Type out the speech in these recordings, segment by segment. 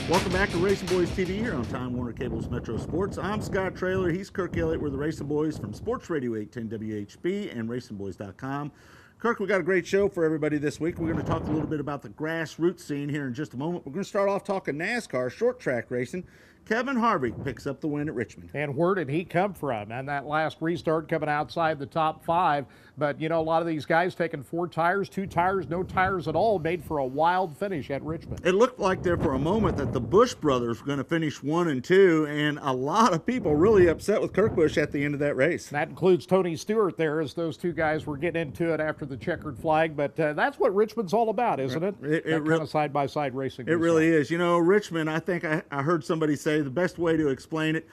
Welcome back to Racinboys TV here on Time Warner Cable's Metro Sports. I'm Scott Traylor. He's Kirk Elliott. We're the Racinboys from Sports Radio 810 WHB and Racinboys.com. Kirk, we got a great show for everybody this week. We're going to talk a little bit about the grassroots scene here in just a moment. We're going to start off talking NASCAR, short track racing. Kevin Harvey picks up the win at Richmond. And where did he come from? And that last restart coming outside the top 5. But, you know, a lot of these guys taking 4 tires, 2 tires, no tires at all, made for a wild finish at Richmond. It looked like there for a moment that the Busch brothers were going to finish 1 and 2, and a lot of people really upset with Kirk Busch at the end of that race. And that includes Tony Stewart there, as those two guys were getting into it after the checkered flag. But that's what Richmond's all about, isn't it? Kind of side-by-side racing. It really is. You know, Richmond, I think I heard somebody say the best way to explain it,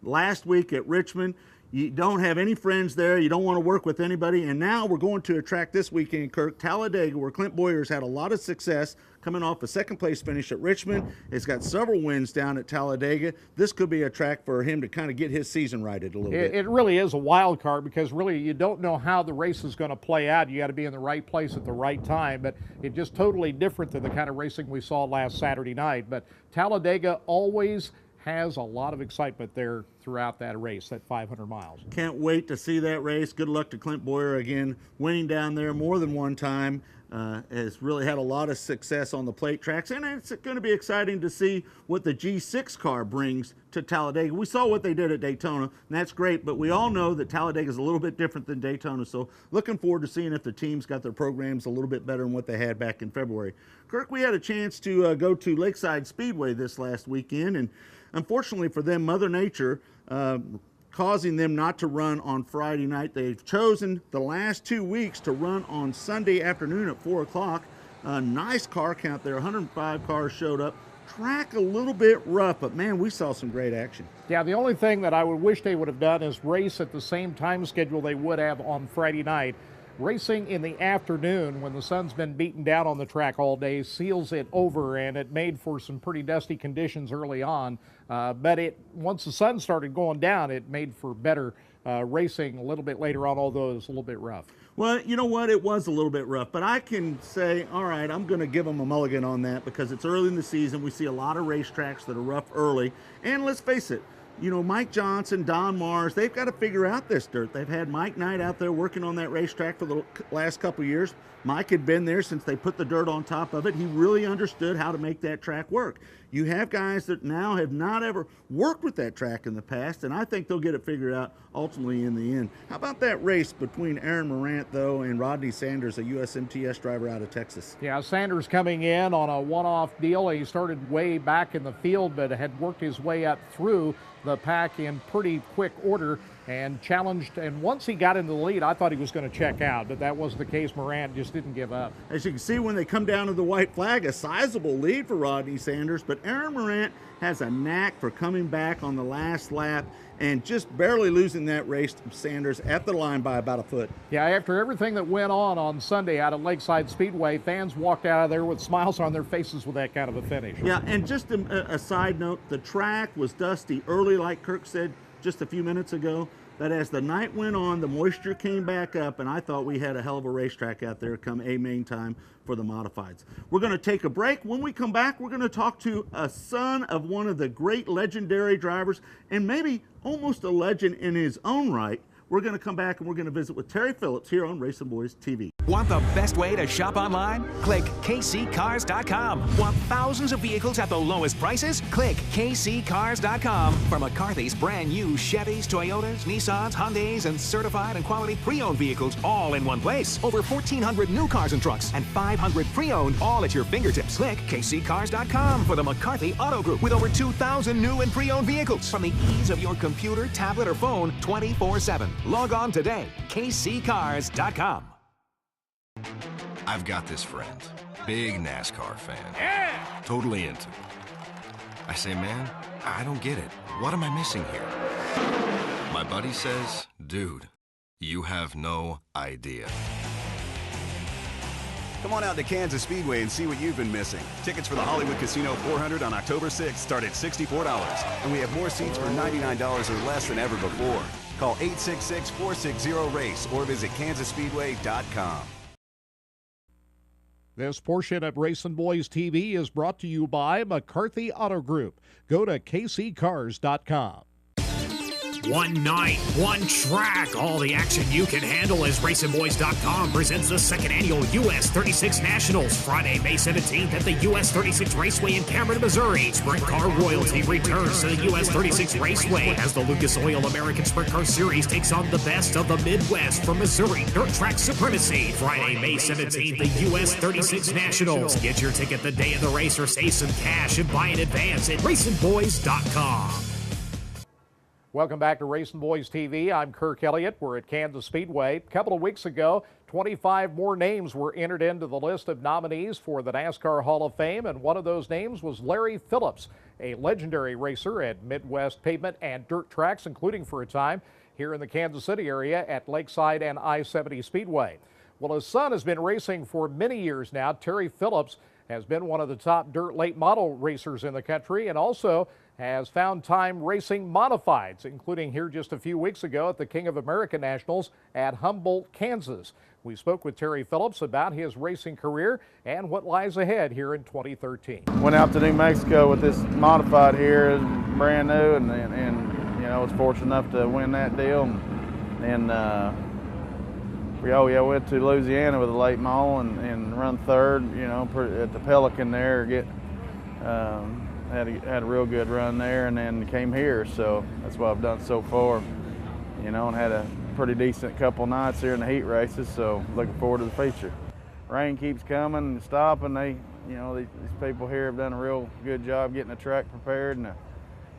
last week at Richmond, you don't have any friends there, you don't want to work with anybody, and now we're going to a track this weekend, Kirk, Talladega, where Clint Boyer's had a lot of success coming off a second-place finish at Richmond. He's got several wins down at Talladega. This could be a track for him to kind of get his season righted a little bit. It really is a wild card, because really you don't know how the race is going to play out. You got to be in the right place at the right time, but it's just totally different than the kind of racing we saw last Saturday night. But Talladega always has a lot of excitement there throughout that race, that 500 miles. Can't wait to see that race. Good luck to Clint Boyer again, winning down there more than one time. Has really had a lot of success on the plate tracks, and it's going to be exciting to see what the G6 car brings to Talladega. We saw what they did at Daytona, and that's great, but we all know that Talladega is a little bit different than Daytona, so looking forward to seeing if the teams got their programs a little bit better than what they had back in February. Kirk, we had a chance to go to Lakeside Speedway this last weekend, and unfortunately for them, Mother Nature causing them not to run on Friday night. They've chosen the last 2 weeks to run on Sunday afternoon at 4 o'clock. A nice car count there. 105 cars showed up. Track a little bit rough, but man, we saw some great action. Yeah, the only thing that I would wish they would have done is race at the same time schedule they would have on Friday night. Racing in the afternoon when the sun's been beaten down on the track all day seals it over, and it made for some pretty dusty conditions early on. But once the sun started going down, it made for better racing a little bit later on, although it was a little bit rough. Well, you know what? It was a little bit rough, but I can say, all right, I'm going to give them a mulligan on that because it's early in the season. We see a lot of racetracks that are rough early, and let's face it, you know, Mike Johnson, Don Mars, they've got to figure out this dirt. They've had Mike Knight out there working on that racetrack for the last couple of years. Mike had been there since they put the dirt on top of it. He really understood how to make that track work. You have guys that now have not ever worked with that track in the past, and I think they'll get it figured out ultimately in the end. How about that race between Aaron Morant, though, and Rodney Sanders, a USMTS driver out of Texas? Yeah, Sanders coming in on a one-off deal. He started way back in the field, but had worked his way up through the pack in pretty quick order and challenged. And once he got into the lead, I thought he was going to check out, but that wasn't the case. Morant just didn't give up. As you can see, when they come down to the white flag, a sizable lead for Rodney Sanders, but Aaron Morant has a knack for coming back on the last lap and just barely losing that race to Sanders at the line by about a foot. Yeah, after everything that went on Sunday out at Lakeside Speedway, fans walked out of there with smiles on their faces with that kind of a finish. Yeah, and just a side note, the track was dusty early, like Kirk said just a few minutes ago, but as the night went on, the moisture came back up, and I thought we had a hell of a racetrack out there come main time for the Modifieds. We're going to take a break. When we come back, we're going to talk to a son of one of the great legendary drivers, and maybe almost a legend in his own right. We're going to come back and we're going to visit with Terry Phillips here on Racinboys TV. Want the best way to shop online? Click kccars.com. Want thousands of vehicles at the lowest prices? Click kccars.com for McCarthy's brand new Chevys, Toyotas, Nissans, Hyundais, and certified and quality pre-owned vehicles all in one place. Over 1,400 new cars and trucks and 500 pre-owned all at your fingertips. Click kccars.com for the McCarthy Auto Group with over 2,000 new and pre-owned vehicles from the ease of your computer, tablet, or phone 24/7. Log on today, kccars.com. I've got this friend, big NASCAR fan. Yeah! Totally into it. I say, man, I don't get it. What am I missing here? My buddy says, dude, you have no idea. Come on out to Kansas Speedway and see what you've been missing. Tickets for the Hollywood Casino 400 on October 6th start at $64, and we have more seats for $99 or less than ever before. Call 866-460-RACE or visit kansasspeedway.com. This portion of Racinboys TV is brought to you by McCarthy Auto Group. Go to kccars.com. One night, one track. All the action you can handle as Racinboys.com presents the second annual US 36 Nationals, Friday, May 17th at the US 36 Raceway in Cameron, Missouri. Sprint car royalty returns to the US 36 Raceway as the Lucas Oil American Sprint Car Series takes on the best of the Midwest from Missouri dirt track supremacy. Friday, May 17th, the US 36 Nationals. Get your ticket the day of the race or save some cash and buy in advance at Racinboys.com. Welcome back to Racinboys TV. I'm Kirk Elliott. We're at Kansas Speedway. A couple of weeks ago, 25 more names were entered into the list of nominees for the NASCAR Hall of Fame, and one of those names was Larry Phillips, a legendary racer at Midwest pavement and dirt tracks, including for a time here in the Kansas City area at Lakeside and I-70 Speedway. Well, his son has been racing for many years now. Terry Phillips has been one of the top dirt late model racers in the country and also has found time racing modifieds, including here just a few weeks ago at the King of America Nationals at Humboldt, Kansas. We spoke with Terry Phillips about his racing career and what lies ahead here in 2013. Went out to New Mexico with this modified here, brand new, and you know, was fortunate enough to win that deal. And we went to Louisiana with a late model and run third, you know, at the Pelican there. Had a real good run there, and then came here, so that's what I've done so far, you know, and had a pretty decent couple nights here in the heat races, so looking forward to the future. Rain keeps coming and stopping. These people here have done a real good job getting the track prepared and the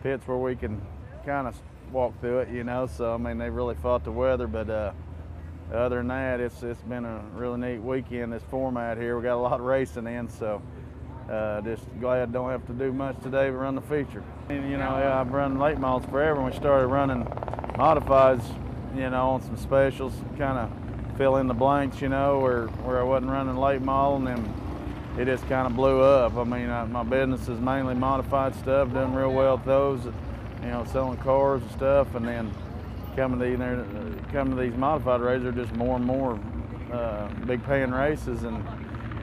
pits where we can kind of walk through it, you know, so I mean, they really fought the weather, but other than that, it's been a really neat weekend, this format here. We got a lot of racing in, so just glad I don't have to do much today but run the feature. And, you know, I've run late models forever, and we started running modifieds, you know, on some specials, kind of fill in the blanks, you know, where I wasn't running late model, and then it just kind of blew up. I mean, my business is mainly modified stuff, doing real well with those, you know, selling cars and stuff, and then coming to these modified races are just more and more big paying races, and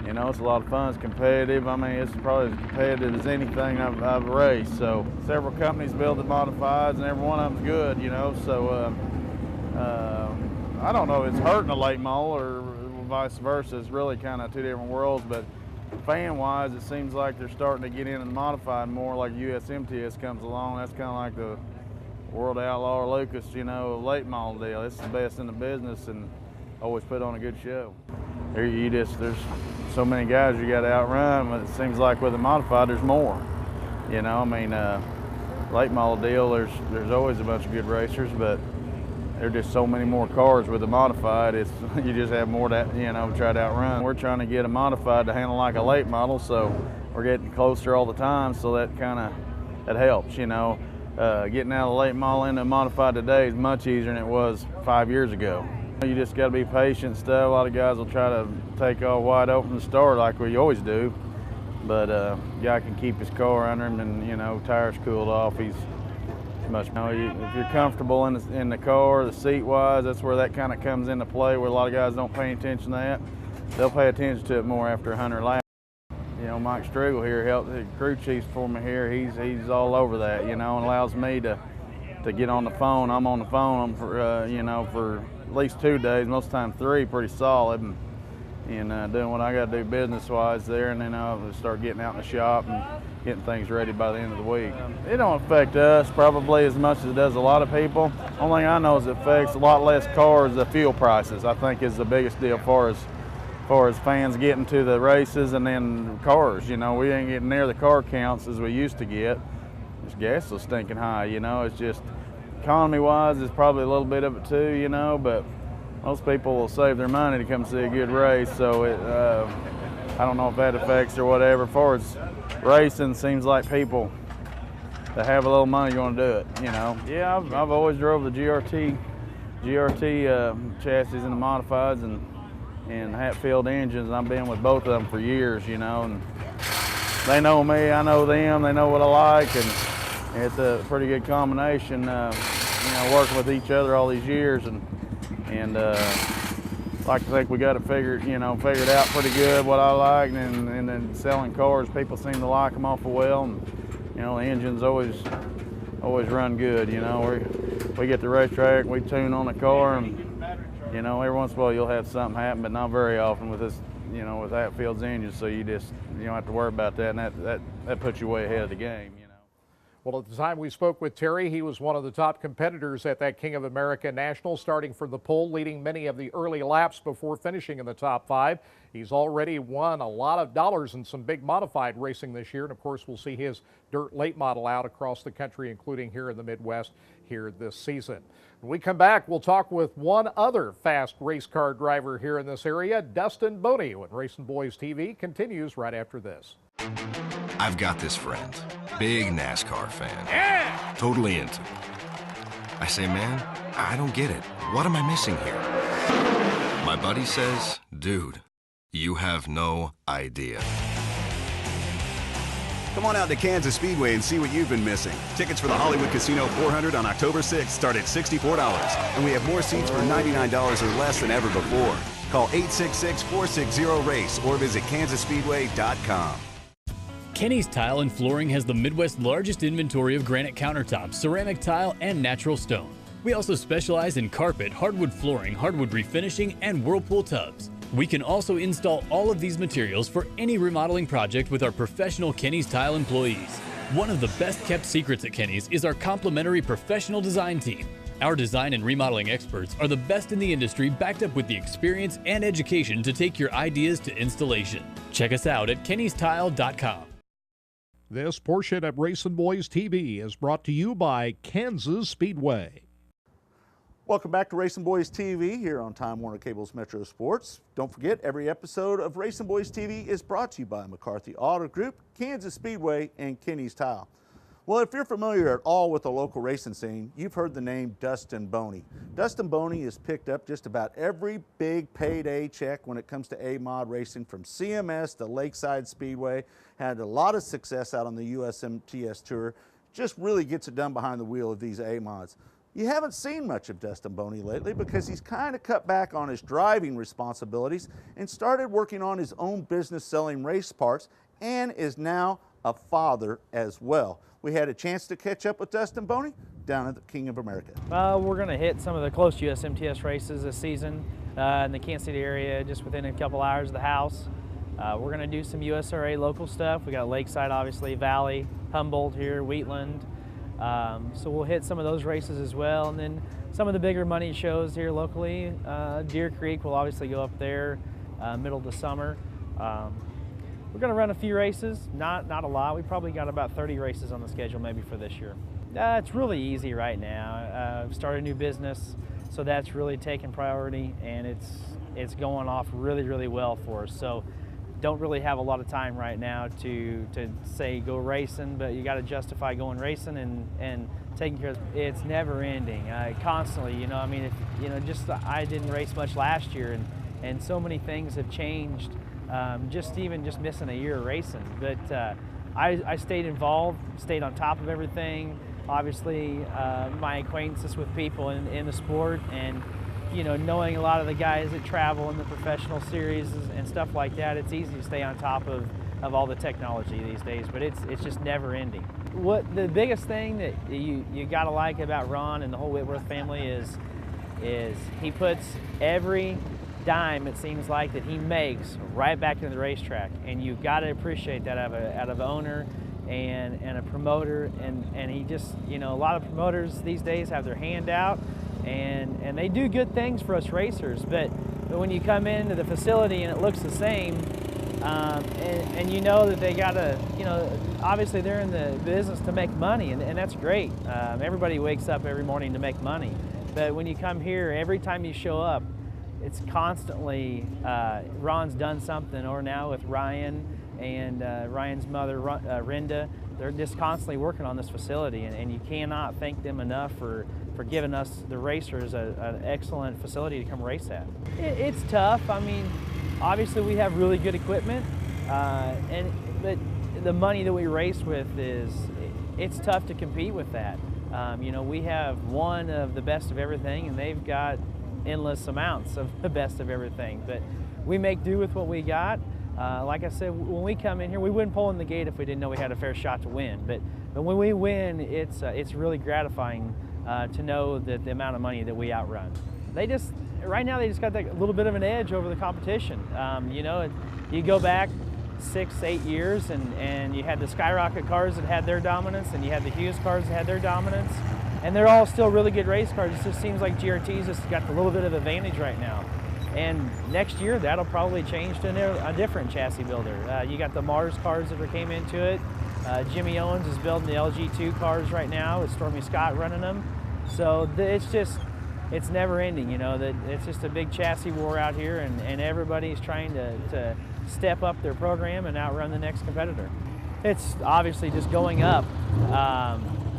you know, it's a lot of fun. It's competitive. I mean, it's probably as competitive as anything I've raced. So several companies build the modifieds, and every one of them's good, you know. So I don't know if it's hurting a late model or vice versa. It's really kind of two different worlds. But fan-wise, it seems like they're starting to get into the modified more. Like USMTS comes along. That's kind of like the World Outlaw or Lucas, you know, late model deal. It's the best in the business and always put on a good show. There's so many guys you got to outrun, but it seems like with the modified, there's more. You know, I mean, late model deal, there's always a bunch of good racers, but there's just so many more cars with the modified. You just have more to, you know, try to outrun. We're trying to get a modified to handle like a late model, so we're getting closer all the time, so that helps, you know. Getting out of the late model into a modified today is much easier than it was 5 years ago. You just got to be patient and stuff. A lot of guys will try to take off wide open to start like we always do, but guy can keep his car under him, and you know, tires cooled off. He's much. You know, if you're comfortable in the car, the seat wise, that's where that kind of comes into play. Where a lot of guys don't pay attention to that. They'll pay attention to it more after 100 laps. You know, Mike Striegel here helped the crew chief for me here. He's all over that, you know, and allows me to get on the phone. I'm on the phone for you know, for at least 2 days, most of the time 3, pretty solid, and doing what I got to do business-wise there, and then I'll start getting out in the shop and getting things ready by the end of the week. It don't affect us probably as much as it does a lot of people. Only thing I know is it affects a lot less cars, the fuel prices, I think is the biggest deal as far as fans getting to the races, and then cars. You know, we ain't getting near the car counts as we used to get. This gas is stinking high, you know. It's just economy-wise, it's probably a little bit of it too, you know, but most people will save their money to come see a good race, so I don't know if that affects or whatever. As far as racing, seems like people that have a little money going to do it, you know. Yeah, I've always drove the GRT chassis and the modifieds and Hatfield engines, and I've been with both of them for years, you know, and they know me, I know them, they know what I like, and it's a pretty good combination, you know, working with each other all these years, and I think we got it figured out pretty good, what I like, and then selling cars, people seem to like them awful well, and the engines always run good. We get the racetrack, we tune on the car, and every once in a while you'll have something happen, but not very often with this, with Hatfield's engine. So you don't have to worry about that, and that puts you way ahead of the game. Well, at the time we spoke with Terry, he was one of the top competitors at that King of America National, starting from the pole, leading many of the early laps before finishing in the top 5. He's already won a lot of dollars in some big modified racing this year, and of course we'll see his dirt late model out across the country, including here in the Midwest here this season. When we come back, we'll talk with one other fast race car driver here in this area, Dustin Bony, when Racing Boys TV continues right after this. I've got this friend, big NASCAR fan. Yeah! Totally into it. I say, man, I don't get it. What am I missing here? My buddy says, dude, you have no idea. Come on out to Kansas Speedway and see what you've been missing. Tickets for the Hollywood Casino 400 on October 6th start at $64, and we have more seats for $99 or less than ever before. Call 866-460-RACE or visit kansasspeedway.com. Kenny's Tile and Flooring has the Midwest's largest inventory of granite countertops, ceramic tile, and natural stone. We also specialize in carpet, hardwood flooring, hardwood refinishing, and whirlpool tubs. We can also install all of these materials for any remodeling project with our professional Kenny's Tile employees. One of the best kept secrets at Kenny's is our complimentary professional design team. Our design and remodeling experts are the best in the industry, backed up with the experience and education to take your ideas to installation. Check us out at kennystile.com. This portion of Racing Boys TV is brought to you by Kansas Speedway. Welcome back to Racing Boys TV here on Time Warner Cable's Metro Sports. Don't forget, every episode of Racing Boys TV is brought to you by McCarthy Auto Group, Kansas Speedway, and Kenny's Tile. Well, if you're familiar at all with the local racing scene, you've heard the name Dustin Boney. Dustin Boney has picked up just about every big payday check when it comes to A-Mod racing, from CMS to Lakeside Speedway. Had a lot of success out on the USMTS Tour. Just really gets it done behind the wheel of these A-Mods. You haven't seen much of Dustin Boney lately because he's kind of cut back on his driving responsibilities and started working on his own business selling race parts, and is now a father as well. We had a chance to catch up with Dustin Boney down at the King of America. We're going to hit some of the close USMTS races this season in the Kansas City area, just within a couple hours of the house. We're going to do some USRA local stuff. We got Lakeside, obviously, Valley, Humboldt here, Wheatland. So we'll hit some of those races as well. And then some of the bigger money shows here locally. Deer Creek, we'll obviously go up there middle of the summer. We're going to run a few races, not a lot. We probably got about 30 races on the schedule maybe for this year. It's really easy right now. Started a new business, so that's really taken priority, and it's going off really, really well for us. So don't really have a lot of time right now to say go racing, but you got to justify going racing and taking care of it. It's never ending, constantly. I mean, I didn't race much last year, and so many things have changed. Just missing a year of racing, but I stayed involved, stayed on top of everything. Obviously, my acquaintances with people in the sport, and knowing a lot of the guys that travel in the professional series and stuff like that, it's easy to stay on top of all the technology these days. But it's just never ending. What the biggest thing that you gotta like about Ron and the whole Whitworth family is he puts every dime, it seems like, that he makes right back into the racetrack, and you've got to appreciate that out of an owner and a promoter, and he just, a lot of promoters these days have their hand out, and they do good things for us racers, but when you come into the facility and it looks the same, and you know that they gotta, obviously they're in the business to make money, and that's great. Everybody wakes up every morning to make money, but when you come here, every time you show up, it's constantly, Ron's done something, or now with Ryan and Ryan's mother, Renda, they're just constantly working on this facility, and you cannot thank them enough for giving us, the racers, an excellent facility to come race at. It's tough. I mean, obviously we have really good equipment, but the money that we race with it's tough to compete with that. We have one of the best of everything, and they've got endless amounts of the best of everything. But we make do with what we got. Like I said, when we come in here, we wouldn't pull in the gate if we didn't know we had a fair shot to win. But when we win, it's really gratifying to know that the amount of money that we outrun. Right now they just got that little bit of an edge over the competition. You know, you go back 6-8 years and you had the Skyrocket cars that had their dominance, and you had the Hughes cars that had their dominance, and they're all still really good race cars. It just seems like GRT's just got a little bit of advantage right now. And next year, that'll probably change to a different chassis builder. You got the Mars cars that came into it. Jimmy Owens is building the LG2 cars right now with Stormy Scott running them. So it's never ending, you know, that it's just a big chassis war out here, and everybody's trying to step up their program and outrun the next competitor. It's obviously just going up.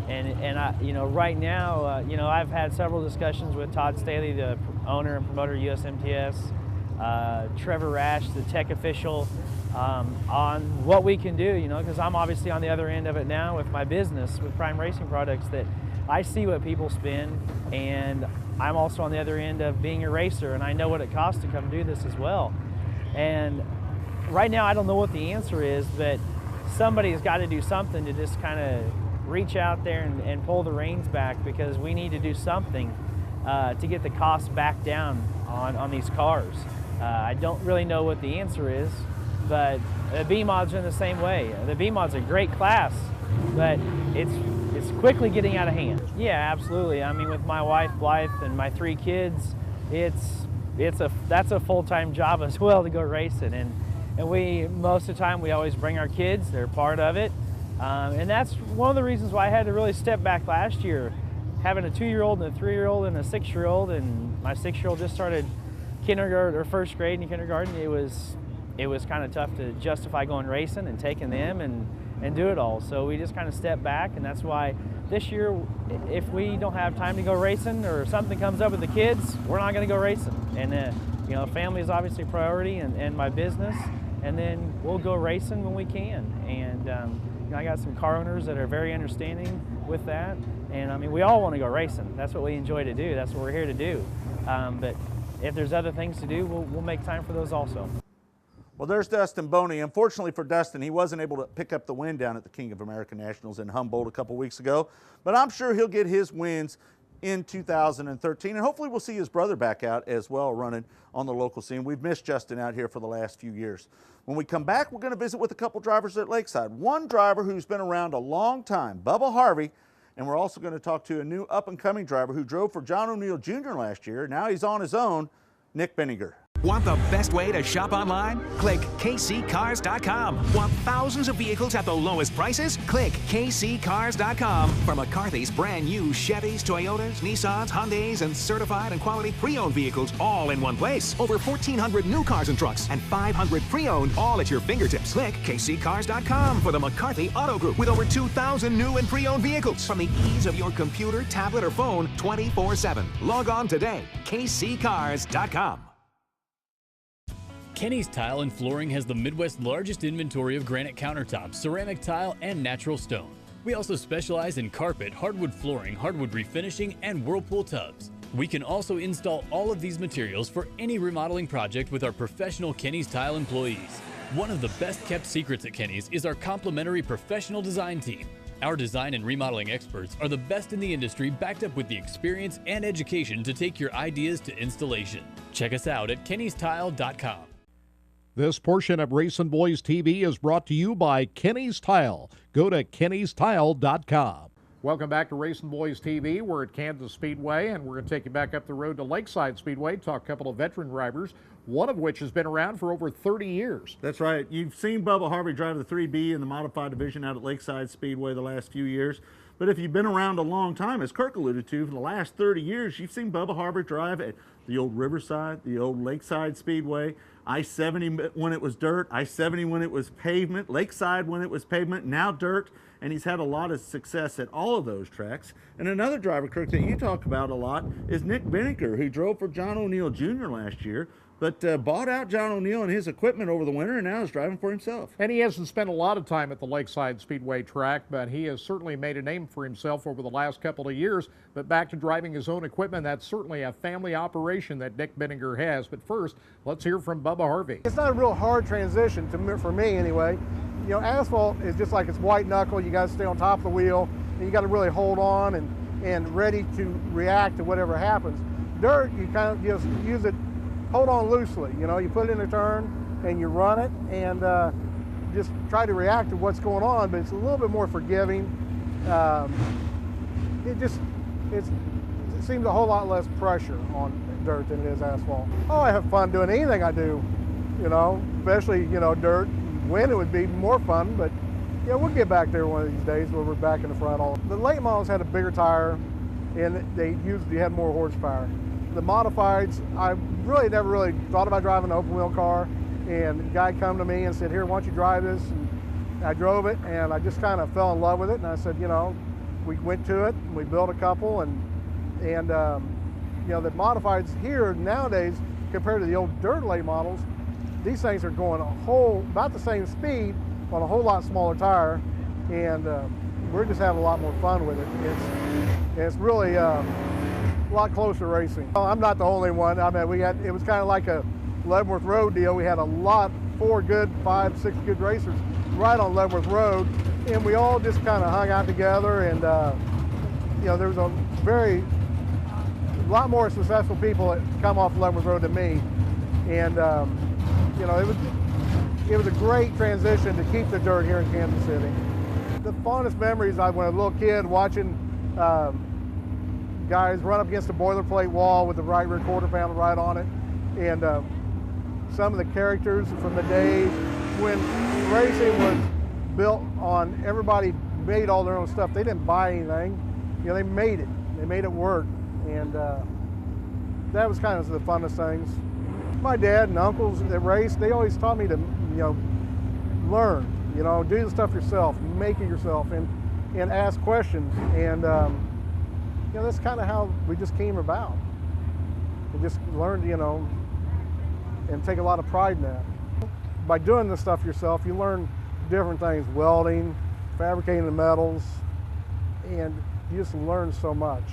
And I, you know, right now, you know, I've had several discussions with Todd Staley, the owner and promoter of USMTS, Trevor Rash, the tech official, on what we can do, you know, because I'm obviously on the other end of it now with my business, with Prime Racing Products, that I see what people spend, and I'm also on the other end of being a racer, and I know what it costs to come do this as well. And right now, I don't know what the answer is, but somebody's got to do something to just kind of reach out there and pull the reins back, because we need to do something to get the costs back down on these cars. I don't really know what the answer is, but the B-Mods are in the same way. The B-Mod's a great class, but it's quickly getting out of hand. Yeah, absolutely. I mean, with my wife Blythe and my 3 kids, that's a full-time job as well to go racing. And we, most of the time, we always bring our kids. They're part of it. And that's one of the reasons why I had to really step back last year, having a 2-year-old and a 3-year-old and a 6-year-old, and my 6-year-old just started kindergarten or first grade in kindergarten. It was kind of tough to justify going racing and taking them and do it all. So we just kind of stepped back, and that's why this year, if we don't have time to go racing or something comes up with the kids, we're not going to go racing. And you know, family is obviously a priority, and my business, and then we'll go racing when we can. And you know, I got some car owners that are very understanding with that, and I mean, we all want to go racing. That's what we enjoy to do. That's what we're here to do. But if there's other things to do, we'll make time for those also. Well, there's Dustin Boney. Unfortunately for Dustin, he wasn't able to pick up the win down at the King of America Nationals in Humboldt a couple weeks ago, but I'm sure he'll get his wins in 2013, and hopefully we'll see his brother back out as well running on the local scene. We've missed Justin out here for the last few years. When we come back, we're going to visit with a couple drivers at Lakeside. One driver who's been around a long time, Bubba Harvey, and we're also going to talk to a new up-and-coming driver who drove for John O'Neill Jr. last year. Now he's on his own, Nick Bidinger. Want the best way to shop online? Click kccars.com. Want thousands of vehicles at the lowest prices? Click kccars.com for McCarthy's brand new Chevys, Toyotas, Nissans, Hyundais, and certified and quality pre-owned vehicles all in one place. Over 1,400 new cars and trucks and 500 pre-owned, all at your fingertips. Click kccars.com for the McCarthy Auto Group with over 2,000 new and pre-owned vehicles from the ease of your computer, tablet, or phone 24/7. Log on today. kccars.com. Kenny's Tile and Flooring has the Midwest's largest inventory of granite countertops, ceramic tile, and natural stone. We also specialize in carpet, hardwood flooring, hardwood refinishing, and whirlpool tubs. We can also install all of these materials for any remodeling project with our professional Kenny's Tile employees. One of the best kept secrets at Kenny's is our complimentary professional design team. Our design and remodeling experts are the best in the industry, backed up with the experience and education to take your ideas to installation. Check us out at kennystile.com. This portion of Racinboys TV is brought to you by Kenny's Tile. Go to kennystile.com. Welcome back to Racinboys TV. We're at Kansas Speedway, and we're going to take you back up the road to Lakeside Speedway, talk a couple of veteran drivers, one of which has been around for over 30 years. That's right. You've seen Bubba Harvey drive the 3B in the modified division out at Lakeside Speedway the last few years. But if you've been around a long time, as Kirk alluded to, for the last 30 years, you've seen Bubba Harvey drive at the old Riverside, the old Lakeside Speedway, I-70 when it was dirt, I-70 when it was pavement, Lakeside when it was pavement, now dirt, and he's had a lot of success at all of those tracks. And another driver, Kirk, that you talk about a lot is Nick Bidinger, who drove for John O'Neill Jr. last year, but bought out John O'Neill and his equipment over the winter, and now is driving for himself. And he hasn't spent a lot of time at the Lakeside Speedway track, but he has certainly made a name for himself over the last couple of years. But back to driving his own equipment, that's certainly a family operation that Dick Bidinger has. But first, let's hear from Bubba Harvey. It's not a real hard transition for me anyway. You know, asphalt is just like it's white knuckle. You got to stay on top of the wheel, and you got to really hold on and ready to react to whatever happens. Dirt, you kind of just use it, hold on loosely. You know, you put it in a turn and you run it and just try to react to what's going on, but it's a little bit more forgiving. It seems a whole lot less pressure on dirt than it is asphalt. Oh, I have fun doing anything I do, you know, especially, you know, dirt. Wind, it would be more fun, but yeah, we'll get back there one of these days where we're back in the front. The late models had a bigger tire and they had more horsepower. The modifieds, I really never really thought about driving an open wheel car, and the guy come to me and said, here, why don't you drive this? And I drove it and I just kind of fell in love with it, and I said, you know, we went to it and we built a couple, and you know, the modifieds here nowadays compared to the old dirt late models, these things are going about the same speed on a whole lot smaller tire, and we're just having a lot more fun with it. It's really a lot closer racing. I'm not the only one. I mean, it was kind of like a Leavenworth Road deal. We had a lot, 5, 6 good racers right on Leavenworth Road, and we all just kind of hung out together, and you know, there was a lot more successful people that come off Leavenworth Road than me, and you know, it was a great transition to keep the dirt here in Kansas City. The fondest memories, when I was a little kid watching guys run up against a boilerplate wall with the right rear quarter panel right on it, and some of the characters from the days when racing was built on everybody made all their own stuff. They didn't buy anything, you know, they made it. They made it work, and that was kind of the funnest things. My dad and uncles that raced, they always taught me to, you know, learn, you know, do the stuff yourself, make it yourself, and ask questions. And, you know, that's kind of how we just came about. We just learned, you know, and take a lot of pride in that. By doing this stuff yourself, you learn different things, welding, fabricating the metals, and you just learn so much.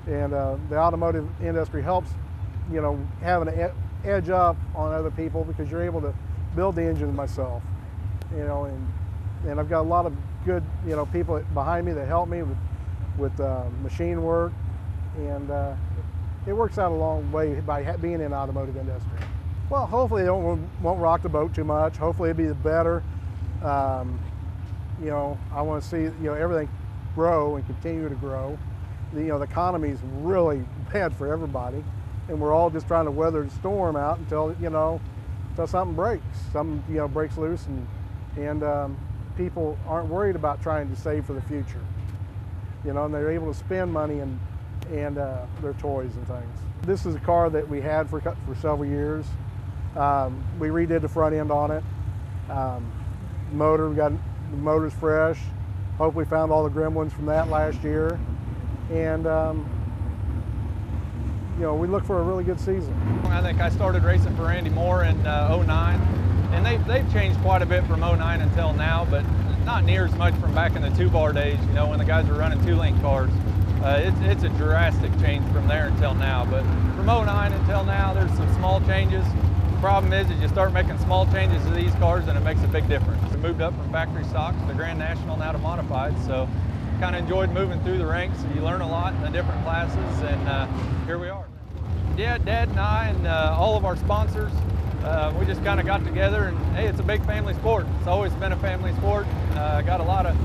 And the automotive industry helps, you know, have an edge up on other people because you're able to build the engine myself, you know, and I've got a lot of good, you know, people behind me that help me with machine work, and it works out a long way by being in the automotive industry. Well, hopefully they won't rock the boat too much. Hopefully it'll be better. You know, I want to see, you know, everything grow and continue to grow. You know, the economy is really bad for everybody, and we're all just trying to weather the storm out until, you know, until something breaks. Something, you know, breaks loose, and people aren't worried about trying to save for the future. You know, and they're able to spend money and their toys and things. This is a car that we had for several years. We redid the front end on it. Motor, we got the motor's fresh. Hope we found all the gremlins from that last year. And you know, we look for a really good season. I think I started racing for Randy Moore in '09, and they've changed quite a bit from '09 until now, but not near as much from back in the 2-bar days, you know, when the guys were running 2-link cars. It's a drastic change from there until now, but from '09 until now, there's some small changes. The problem is you start making small changes to these cars and it makes a big difference. We moved up from factory stocks to Grand National, now to Modified, so kind of enjoyed moving through the ranks. You learn a lot in the different classes, and here we are. Yeah, Dad and I and all of our sponsors, we just kind of got together, and hey, it's a big family sport. It's always been a family sport. Got a lot of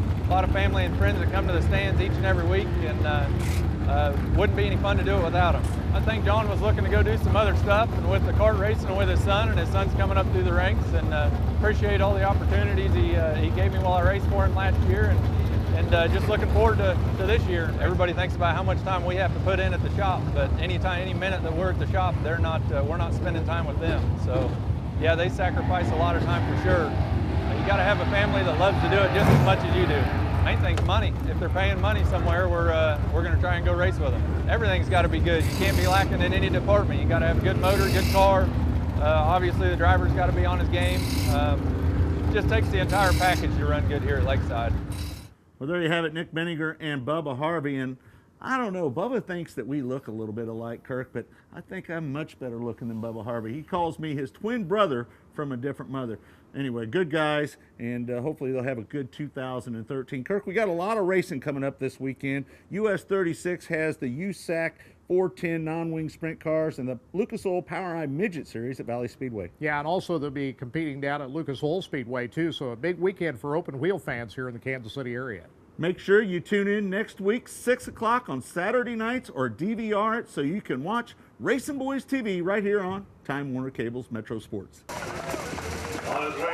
family and friends that come to the stands each and every week, and wouldn't be any fun to do it without them. I think John was looking to go do some other stuff, and with the kart racing and with his son, and his son's coming up through the ranks, and appreciate all the opportunities he gave me while I raced for him last year, and just looking forward to this year. Everybody thinks about how much time we have to put in at the shop, but any minute that we're at the shop, we're not spending time with them. So yeah, they sacrifice a lot of time for sure. You got to have a family that loves to do it just as much as you do. Main thing's money. If they're paying money somewhere, we're going to try and go race with them. Everything's got to be good. You can't be lacking in any department. You got to have a good motor, good car, Obviously, the driver's got to be on his game. Just takes the entire package to run good here at Lakeside. Well, there you have it, Nick Bidinger and Bubba Harvey. And I don't know, Bubba thinks that we look a little bit alike, Kirk, but I think I'm much better looking than Bubba Harvey. He calls me his twin brother from a different mother. Anyway, good guys, and hopefully they'll have a good 2013. Kirk, we got a lot of racing coming up this weekend. US 36 has the USAC 410 non-wing sprint cars and the Lucas Oil Power Eye Midget Series at Valley Speedway. Yeah, and also they'll be competing down at Lucas Oil Speedway too, so a big weekend for open wheel fans here in the Kansas City area. Make sure you tune in next week, 6 o'clock on Saturday nights, or DVR it so you can watch Racinboys TV right here on Time Warner Cable's Metro Sports. On his way